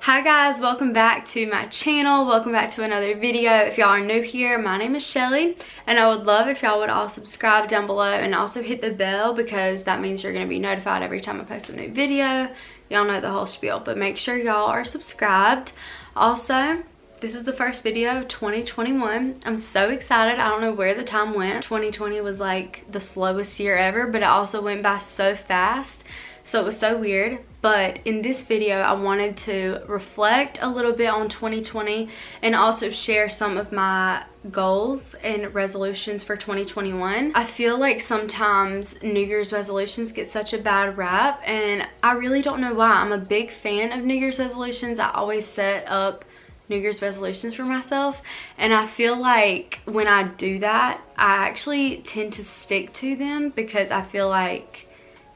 Hi guys, welcome back to my channel. Welcome back to another video. If y'all are new here, my name is Shelley and I would love if y'all would all subscribe down below and also hit the bell because that means you're going to be notified every time I post a new video. Y'all know the whole spiel, but make sure y'all are subscribed. Also, this is the first video of 2021. I'm so excited. I don't know where the time went. 2020 was like the slowest year ever, but it also went by so fast. So it was so weird. But in this video, I wanted to reflect a little bit on 2020 and also share some of my goals and resolutions for 2021. I feel like sometimes New Year's resolutions get such a bad rap and I really don't know why. I'm a big fan of New Year's resolutions. I always set up New Year's resolutions for myself and I feel like when I do that, I actually tend to stick to them because I feel like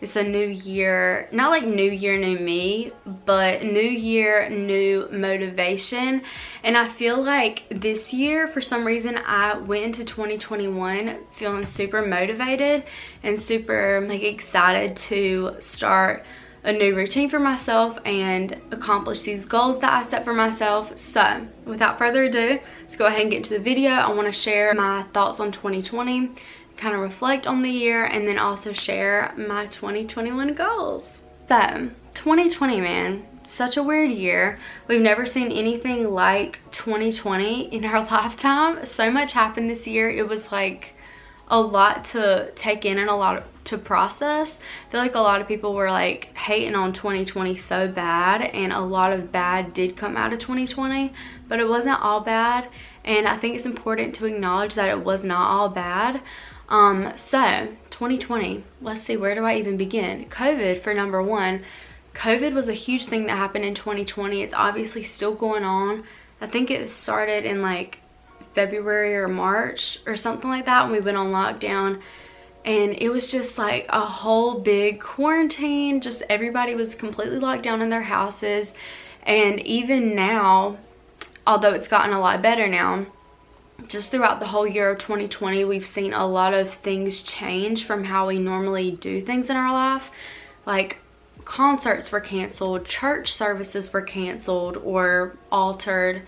it's a new year, not like new year, new me, but new year, new motivation. And I feel like this year, for some reason, I went into 2021 feeling super motivated and super like excited to start a new routine for myself and accomplish these goals that I set for myself. So without further ado, let's go ahead and get into the video. I want to share my thoughts on 2020, kind of reflect on the year, and then also share my 2021 goals. So 2020, man, such a weird year. We've never seen anything like 2020 in our lifetime. So much happened this year. It was like a lot to take in and a lot to process. I feel like a lot of people were like hating on 2020 so bad, and a lot of bad did come out of 2020, but it wasn't all bad. And I think it's important to acknowledge that it was not all bad. So 2020, let's see, where do I even begin? COVID, for number one. COVID was a huge thing that happened in 2020. It's obviously still going on. I think it started in like February or March or something like that when we went on lockdown, and it was just like a whole big quarantine. Just everybody was completely locked down in their houses. And even now, although it's gotten a lot better now, just throughout the whole year of 2020, we've seen a lot of things change from how we normally do things in our life. Like concerts were canceled, church services were canceled or altered,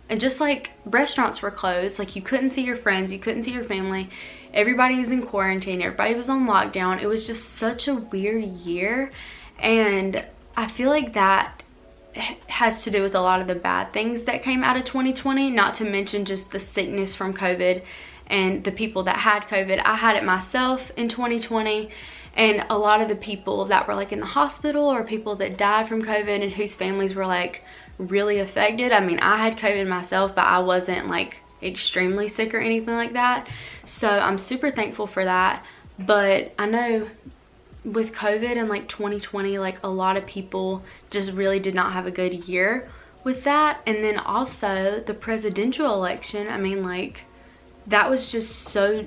and just like restaurants were closed. Like you couldn't see your friends, you couldn't see your family. Everybody was in quarantine, everybody was on lockdown. It was just such a weird year, and I feel like that has to do with a lot of the bad things that came out of 2020, not to mention just the sickness from COVID and the people that had COVID. I had it myself in 2020, and a lot of the people that were like in the hospital or people that died from COVID and whose families were like really affected. I mean, I had COVID myself, but I wasn't like extremely sick or anything like that. So I'm super thankful for that. But I know with COVID and like 2020, like a lot of people just really did not have a good year with that. And then also the presidential election, I mean, like that was just so,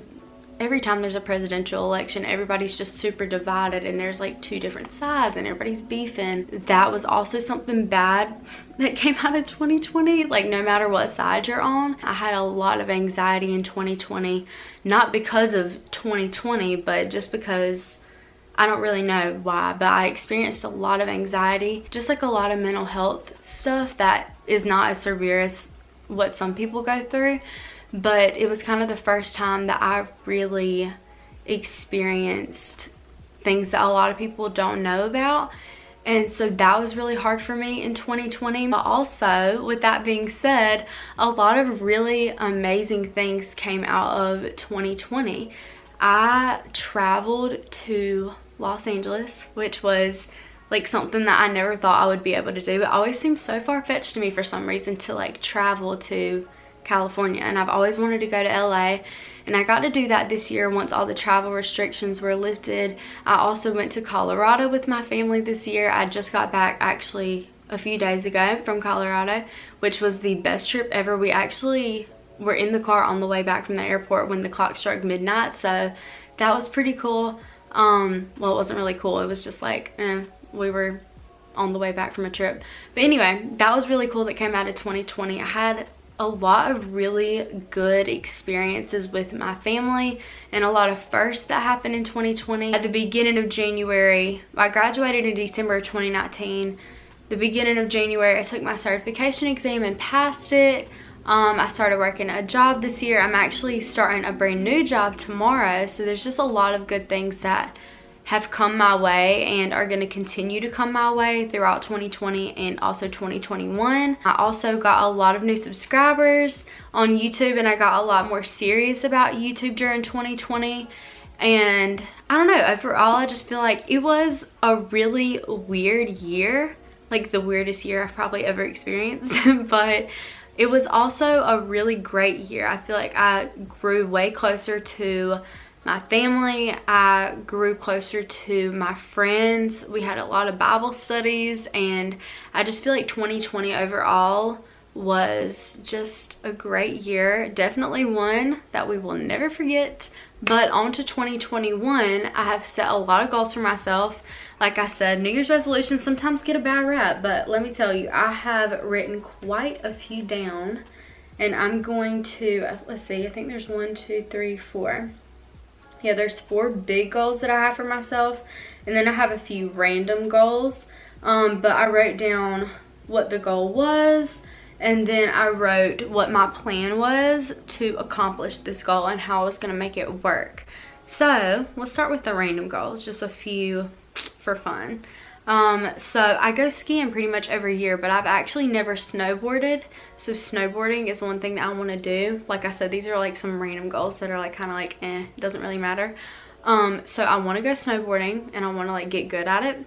every time there's a presidential election, everybody's just super divided and there's like two different sides and everybody's beefing. That was also something bad that came out of 2020. Like no matter what side you're on, I had a lot of anxiety in 2020, not because of 2020, but just because I don't really know why, but I experienced a lot of anxiety, just like a lot of mental health stuff that is not as severe as what some people go through. But it was kind of the first time that I really experienced things that a lot of people don't know about. And so that was really hard for me in 2020. But also, with that being said, a lot of really amazing things came out of 2020. I traveled to Los Angeles, which was like something that I never thought I would be able to do. It always seemed so far-fetched to me for some reason to like travel to California, and I've always wanted to go to LA, and I got to do that this year once all the travel restrictions were lifted. I also went to Colorado with my family this year. I just got back actually a few days ago from Colorado, which was the best trip ever. We actually were in the car on the way back from the airport when the clock struck midnight, so that was pretty cool. Well, it wasn't really cool, it was just like we were on the way back from a trip. But anyway, that was really cool that came out of 2020. I had a lot of really good experiences with my family and a lot of firsts that happened in 2020. At the beginning of January, I graduated in December of 2019. the beginning of January, I took my certification exam and passed it. I started working a job this year. I'm actually starting a brand new job tomorrow. So there's just a lot of good things that have come my way and are going to continue to come my way throughout 2020 and also 2021. I also got a lot of new subscribers on YouTube, and I got a lot more serious about YouTube during 2020. And I don't know, overall I just feel like it was a really weird year, like the weirdest year I've probably ever experienced. But it was also a really great year. I feel like I grew way closer to my family. I grew closer to my friends. We had a lot of Bible studies, and I just feel like 2020 overall was just a great year. Definitely one that we will never forget. But on to 2021, I have set a lot of goals for myself. Like I said, New Year's resolutions sometimes get a bad rap, but let me tell you, I have written quite a few down, and I'm going to, let's see, I think there's 1, 2, 3, 4. Yeah, there's 4 big goals that I have for myself, and then I have a few random goals. But I wrote down what the goal was, and then I wrote what my plan was to accomplish this goal and how I was going to make it work. So let's start with the random goals, just a few for fun. So I go skiing pretty much every year, but I've actually never snowboarded. So snowboarding is one thing that I want to do. Like I said, these are like some random goals that are like kind of like doesn't really matter. So I want to go snowboarding, and I want to like get good at it.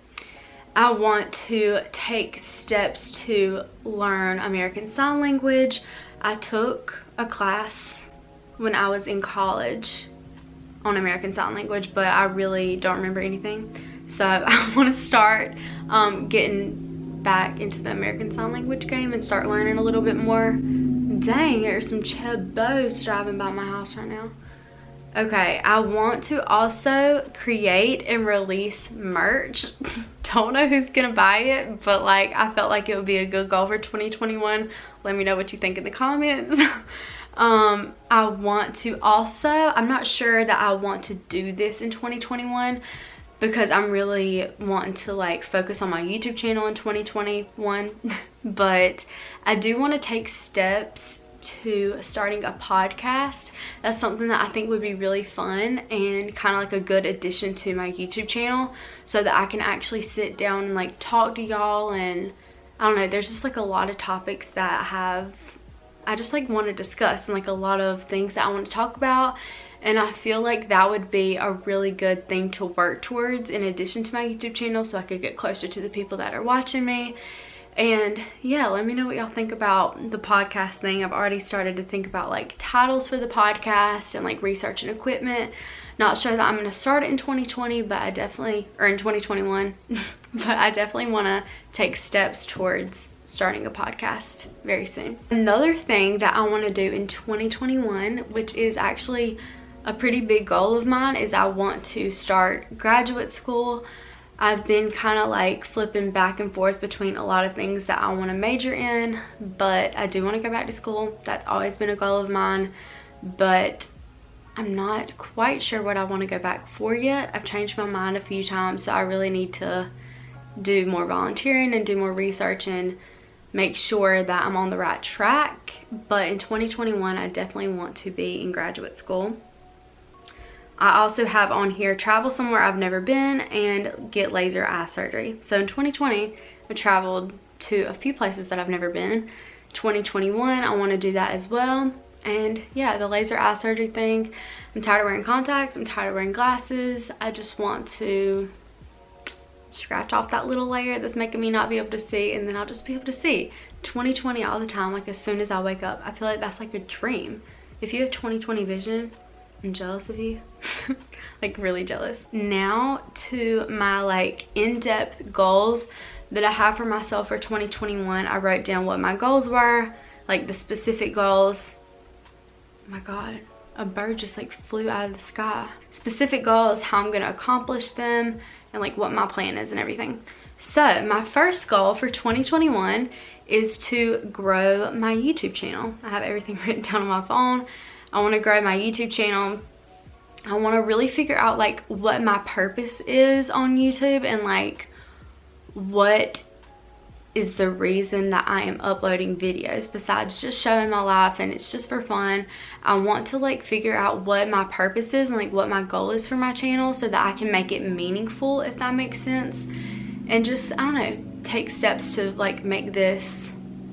I want to take steps to learn American Sign Language. I took a class when I was in college on American Sign Language, but I really don't remember anything. So I want to start getting back into the American Sign Language game and start learning a little bit more. Dang, there's some chubos driving by my house right now. Okay, I want to also create and release merch. Don't know who's gonna buy it, but like I felt like it would be a good goal for 2021. Let me know what you think in the comments. I want to also, I'm not sure that I want to do this in 2021 because I'm really wanting to like focus on my YouTube channel in 2021. But I do want to take steps to starting a podcast. That's something that I think would be really fun and kind of like a good addition to my YouTube channel, so that I can actually sit down and like talk to y'all. And I don't know, there's just like a lot of topics that I just like want to discuss, and like a lot of things that I want to talk about. And I feel like that would be a really good thing to work towards in addition to my YouTube channel, so I could get closer to the people that are watching me. And yeah, let me know what y'all think about the podcast thing. I've already started to think about like titles for the podcast and like researching equipment. Not sure that I'm going to start it in 2020, but I definitely, or in 2021, but I definitely want to take steps towards starting a podcast very soon. Another thing that I want to do in 2021, which is actually a pretty big goal of mine, is I want to start graduate school. I've been kind of like flipping back and forth between a lot of things that I want to major in, but I do want to go back to school. That's always been a goal of mine, but I'm not quite sure what I want to go back for yet. I've changed my mind a few times, so I really need to do more volunteering and do more research and make sure that I'm on the right track. But in 2021, I definitely want to be in graduate school. I also have on here travel somewhere I've never been and get laser eye surgery. So in 2020, I traveled to a few places that I've never been. 2021, I want to do that as well. And yeah, the laser eye surgery thing, I'm tired of wearing contacts, I'm tired of wearing glasses. I just want to scratch off that little layer that's making me not be able to see, and then I'll just be able to see 2020 all the time, like as soon as I wake up. I feel like that's like a dream. If you have 2020 vision, I'm jealous of you. Like really jealous. Now to my like in-depth goals that I have for myself for 2021. I wrote down what my goals were, like the specific goals. Oh my god, a bird just like flew out of the sky. Specific goals, how I'm gonna accomplish them, and like what my plan is and everything. So my first goal for 2021 is to grow my YouTube channel. I have everything written down on my phone. I want to grow my YouTube channel. I want to really figure out like what my purpose is on YouTube, and like what is the reason that I am uploading videos, besides just showing my life and it's just for fun. I want to like figure out what my purpose is and like what my goal is for my channel so that I can make it meaningful, if that makes sense, and just, I don't know, take steps to like make this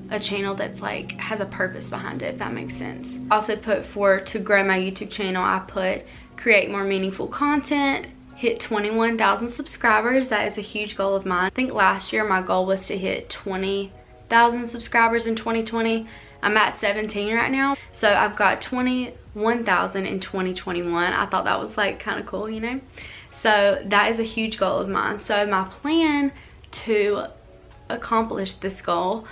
a channel that's like has a purpose behind it, if that makes sense. Also put to grow my YouTube channel, I put create more meaningful content, hit 21,000 subscribers. That is a huge goal of mine. I think last year my goal was to hit 20,000 subscribers in 2020. I'm at 17 right now, so I've got 21,000 in 2021. I thought that was like kind of cool, you know. So that is a huge goal of mine. So my plan to accomplish this goal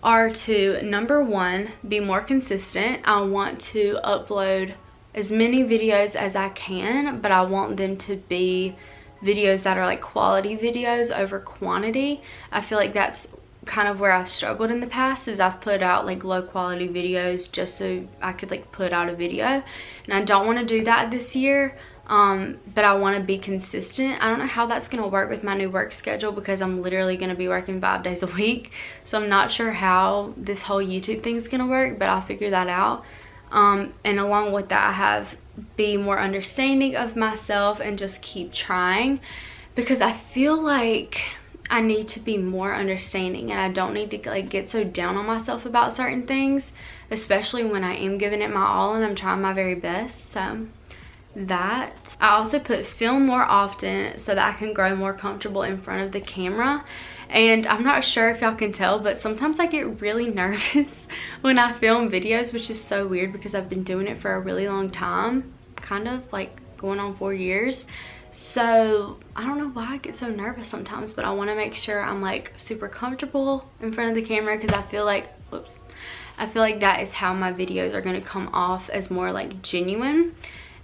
are to, number one, be more consistent. I want to upload as many videos as I can, but I want them to be videos that are like quality videos over quantity. I feel like that's kind of where I've struggled in the past, is I've put out like low quality videos just so I could like put out a video, and I don't want to do that this year. But I want to be consistent. I don't know how that's going to work with my new work schedule, because I'm literally going to be working 5 days a week, so I'm not sure how this whole YouTube thing is going to work, but I'll figure that out. And along with that, I have be more understanding of myself and just keep trying, because I feel like I need to be more understanding, and I don't need to like get so down on myself about certain things, especially when I am giving it my all and I'm trying my very best. So that. I also put film more often so that I can grow more comfortable in front of the camera. And I'm not sure if y'all can tell, but sometimes I get really nervous when I film videos, which is so weird because I've been doing it for a really long time, kind of like going on 4 years. So I don't know why I get so nervous sometimes, but I want to make sure I'm like super comfortable in front of the camera, because I feel like, I feel like that is how my videos are going to come off as more like genuine.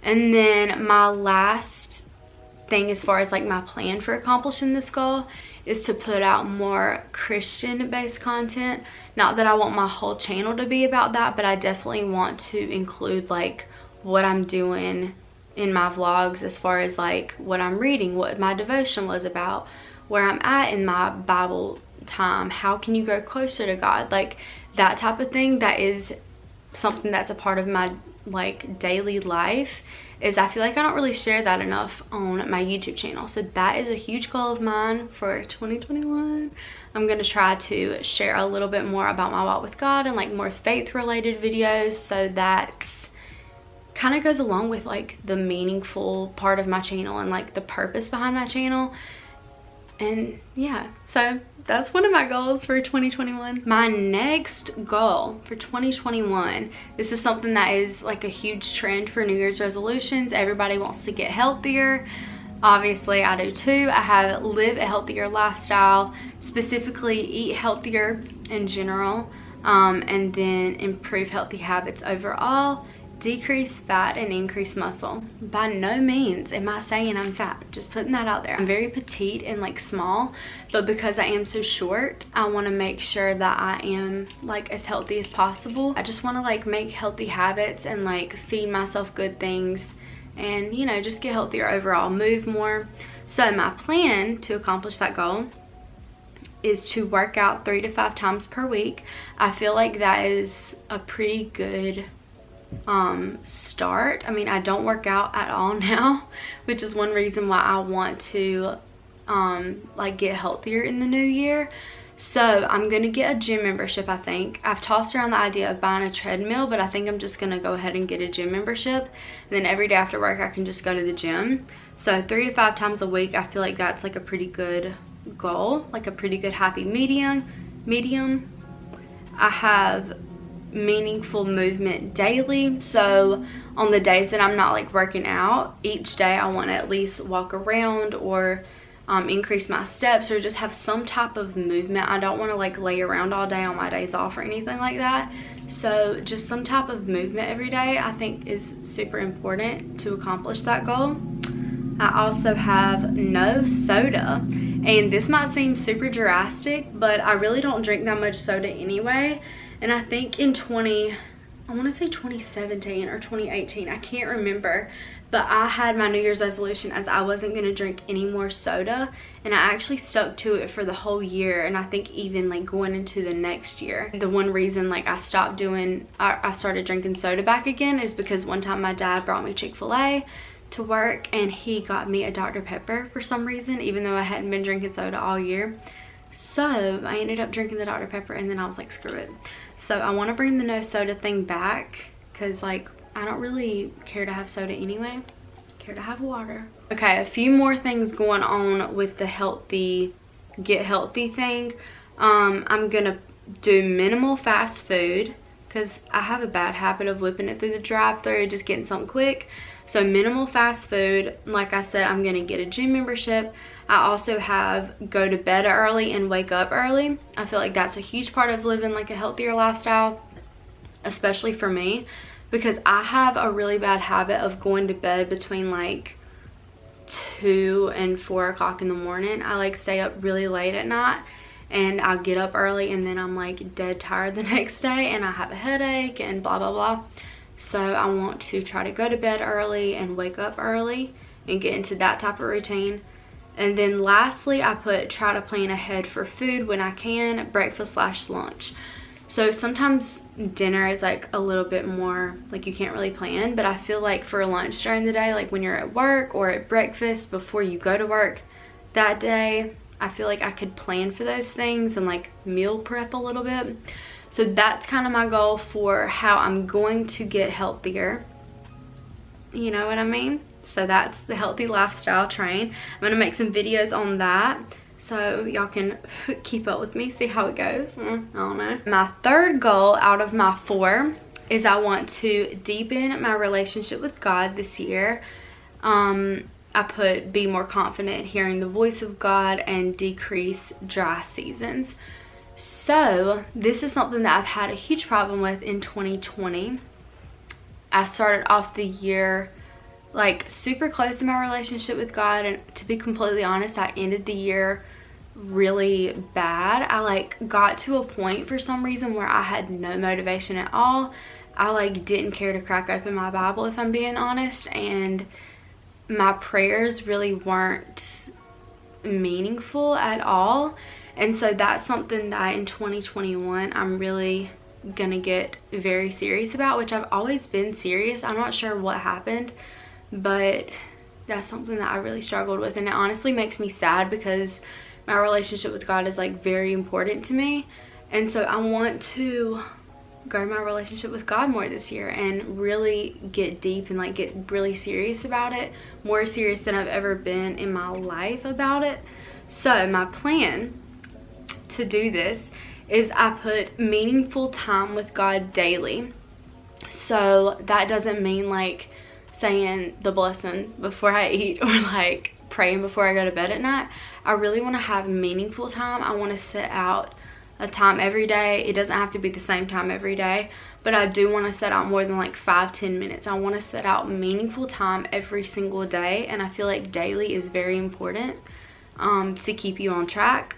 And then my last thing as far as like my plan for accomplishing this goal is to put out more Christian based content. Not that I want my whole channel to be about that, but I definitely want to include like what I'm doing in my vlogs, as far as like what I'm reading, what my devotion was about, where I'm at in my Bible time, how can you grow closer to God, like that type of thing. That is something that's a part of my like daily life, is I feel like I don't really share that enough on my YouTube channel. So that is a huge goal of mine for 2021. I'm going to try to share a little bit more about my walk with God and like more faith related videos, so that kind of goes along with like the meaningful part of my channel and like the purpose behind my channel. And yeah, so that's one of my goals for 2021. My next goal for 2021, this is something that is like a huge trend for New Year's resolutions. Everybody wants to get healthier. Obviously I do too. I have live a healthier lifestyle, specifically eat healthier in general, and then improve healthy habits overall, decrease fat and increase muscle. By no means am I saying I'm fat, just putting that out there. I'm very petite and like small, but because I am so short, I want to make sure that I am like as healthy as possible. I just want to like make healthy habits and like feed myself good things, and you know, just get healthier overall, move more. So my plan to accomplish that goal is to work out 3 to 5 times per week. I feel like that is a pretty good start. I mean, I don't work out at all now, which is one reason why I want to like get healthier in the new year. So I'm gonna get a gym membership. I think I've tossed around the idea of buying a treadmill, but I think I'm just gonna go ahead and get a gym membership, and then every day after work I can just go to the gym. So 3 to 5 times a week, I feel like that's like a pretty good goal, like a pretty good happy medium. I have meaningful movement daily, so on the days that I'm not like working out, each day I want to at least walk around or increase my steps or just have some type of movement. I don't want to like lay around all day on my days off or anything like that. So just some type of movement every day I think is super important to accomplish that goal. I also have no soda, and this might seem super drastic, but I really don't drink that much soda anyway. And I think in I want to say 2017 or 2018, I can't remember, but I had my New Year's resolution as I wasn't going to drink any more soda, and I actually stuck to it for the whole year, and I think even like going into the next year. The one reason like I started drinking soda back again is because one time my dad brought me Chick-fil-A to work, and he got me a Dr. Pepper for some reason, even though I hadn't been drinking soda all year. So I ended up drinking the Dr. Pepper, and then I was like, screw it. So I want to bring the no soda thing back, because like I don't really care to have soda anyway. I care to have water. Okay, a few more things going on with the get healthy thing. I'm gonna do minimal fast food, because I have a bad habit of whipping it through the drive-thru, just getting something quick. So minimal fast food. Like I said, I'm gonna get a gym membership. I also have go to bed early and wake up early. I feel like that's a huge part of living like a healthier lifestyle, especially for me, because I have a really bad habit of going to bed between like 2 and 4 o'clock in the morning. I like stay up really late at night, and I'll get up early, and then I'm like dead tired the next day, and I have a headache and blah blah blah. So I want to try to go to bed early and wake up early and get into that type of routine. And then lastly, I try to plan ahead for food when I can, breakfast/lunch. So sometimes dinner is like a little bit more like you can't really plan, but I feel like for lunch during the day, like when you're at work or at breakfast before you go to work that day, I feel like I could plan for those things and like meal prep a little bit. So that's kind of my goal for how I'm going to get healthier. You know what I mean? So that's the healthy lifestyle train. I'm gonna make some videos on that so y'all can keep up with me, see how it goes. I don't know. My third goal out of my 4 is I want to deepen my relationship with God this year. I put be more confident hearing the voice of God and decrease dry seasons. So this is something that I've had a huge problem with in 2020. I started off the year like super close to my relationship with God, and to be completely honest, I ended the year really bad. I like got to a point for some reason where I had no motivation at all. I like didn't care to crack open my Bible, if I'm being honest, and my prayers really weren't meaningful at all. And so that's something that in 2021 I'm really gonna get very serious about, which I've always been serious. I'm not sure what happened, but that's something that I really struggled with, and it honestly makes me sad because my relationship with God is like very important to me. And so I want to grow my relationship with God more this year and really get deep and like get really serious about it, more serious than I've ever been in my life about it. So my plan to do this is I put meaningful time with God daily. So that doesn't mean like saying the blessing before I eat or like praying before I go to bed at night. I really want to have meaningful time. I want to set out a time every day. It doesn't have to be the same time every day, but I do want to set out more than like 5-10 minutes. I want to set out meaningful time every single day, and I feel like daily is very important to keep you on track.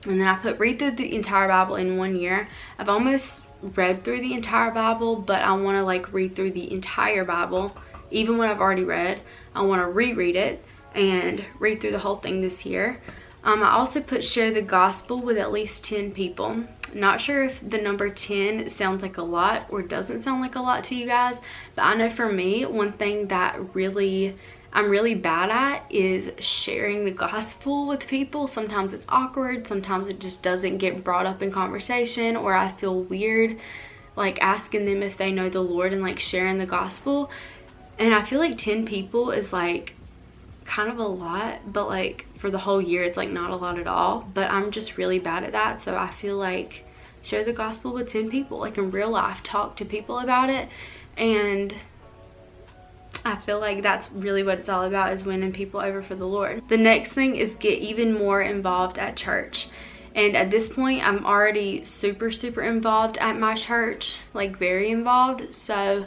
And then I put read through the entire Bible in 1 year. I've almost read through the entire Bible, but I want to like read through the entire Bible. Even when I've already read, I want to reread it and read through the whole thing this year. I also put share the gospel with at least 10 people. Not sure if the number 10 sounds like a lot or doesn't sound like a lot to you guys, but I know for me, one thing that I'm really bad at is sharing the gospel with people. Sometimes it's awkward, sometimes it just doesn't get brought up in conversation, or I feel weird like asking them if they know the Lord and like sharing the gospel. And I feel like 10 people is like kind of a lot, but like for the whole year it's like not a lot at all. But I'm just really bad at that, so I feel like share the gospel with 10 people, like in real life, talk to people about it. And I feel like that's really what it's all about, is winning people over for the Lord. The next thing is get even more involved at church. And at this point, I'm already super involved at my church, like very involved. So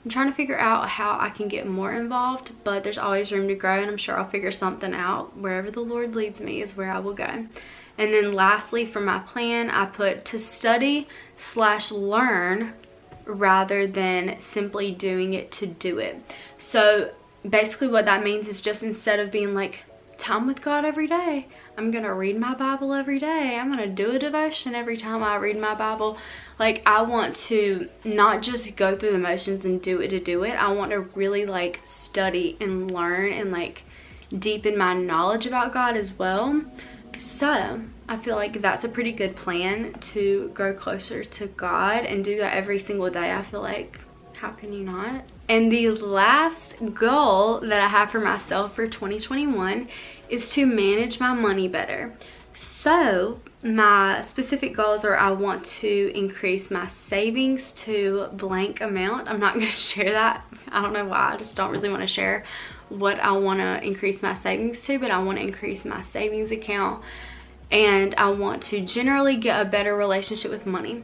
I'm trying to figure out how I can get more involved, but there's always room to grow, and I'm sure I'll figure something out. Wherever the Lord leads me is where I will go. And then lastly, for my plan, I put to study/learn rather than simply doing it to do it. So basically what that means is just instead of being like time with God every day, I'm gonna read my Bible every day, I'm gonna do a devotion every time I read my Bible. Like, I want to not just go through the motions and do it to do it. I want to really like study and learn and like deepen my knowledge about God as well. So I feel like that's a pretty good plan to grow closer to God and do that every single day. I feel like, how can you not? And the last goal that I have for myself for 2021 is to manage my money better. So my specific goals are, I want to increase my savings to blank amount. I'm not going to share that. I don't know why. I just don't really want to share what I want to increase my savings to, but I want to increase my savings account, and I want to generally get a better relationship with money.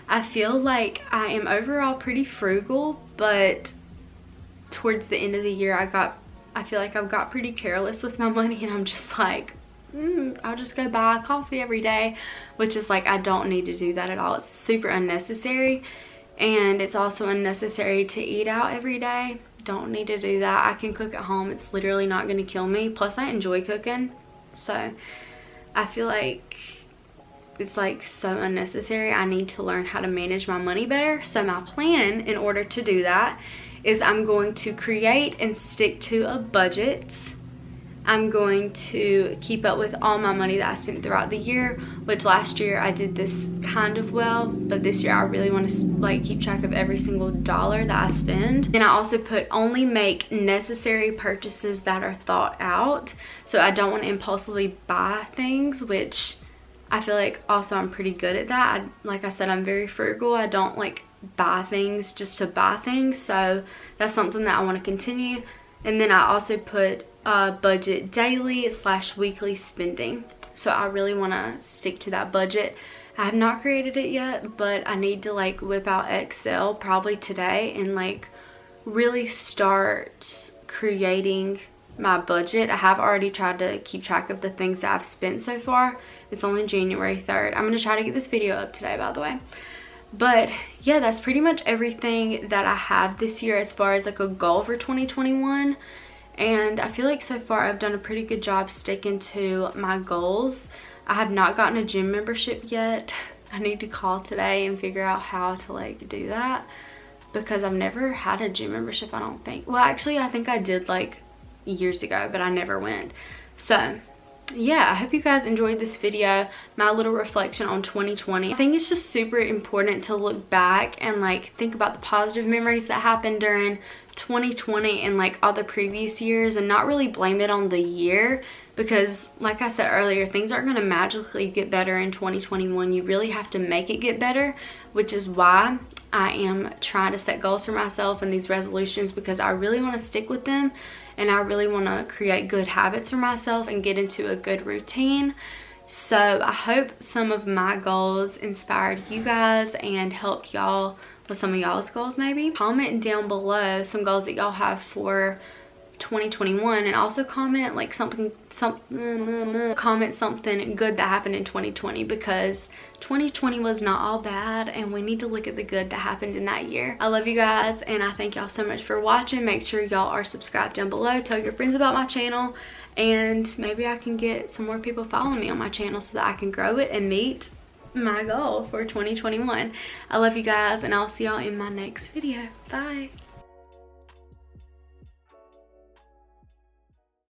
I feel like I am overall pretty frugal, but towards the end of the year I feel like I've got pretty careless with my money, and I'm just like, I'll just go buy coffee every day, which is like, I don't need to do that at all. It's super unnecessary, and it's also unnecessary to eat out every day. Don't need to do that. I can cook at home. It's literally not going to kill me. Plus I enjoy cooking, so I feel like it's like so unnecessary. I need to learn how to manage my money better. So my plan in order to do that is I'm going to create and stick to a budget. I'm going to keep up with all my money that I spent throughout the year, which last year I did this kind of well, but this year I really want to like keep track of every single dollar that I spend. And I also put only make necessary purchases that are thought out. So I don't want to impulsively buy things, which I feel like also I'm pretty good at that. Like I said, I'm very frugal. I don't like buy things just to buy things. So that's something that I want to continue. And then I also put budget daily / weekly spending. So I really want to stick to that budget. I have not created it yet, but I need to like whip out Excel probably today and like really start creating my budget. I have already tried to keep track of the things that I've spent so far. It's only January 3rd. I'm going to try to get this video up today, by the way. But yeah, that's pretty much everything that I have this year as far as like a goal for 2021. And I feel like so far I've done a pretty good job sticking to my goals. I have not gotten a gym membership yet. I need to call today and figure out how to like do that, because I've never had a gym membership, I don't think. Well, actually I think I did like years ago, but I never went. So yeah, I hope you guys enjoyed this video, my little reflection on 2020. I think it's just super important to look back and like think about the positive memories that happened during 2020 and like all the previous years, and not really blame it on the year, because like I said earlier, things aren't going to magically get better in 2021. You really have to make it get better, which is why I am trying to set goals for myself and these resolutions, because I really want to stick with them and I really want to create good habits for myself and get into a good routine. So I hope some of my goals inspired you guys and helped y'all with some of y'all's goals maybe. Comment down below some goals that y'all have for 2021, and also comment like comment something good that happened in 2020, because 2020 was not all bad and we need to look at the good that happened in that year. I love you guys and I thank y'all so much for watching. Make sure y'all are subscribed down below. Tell your friends about my channel, and maybe I can get some more people following me on my channel so that I can grow it and meet my goal for 2021. I love you guys and I'll see y'all in my next video. Bye.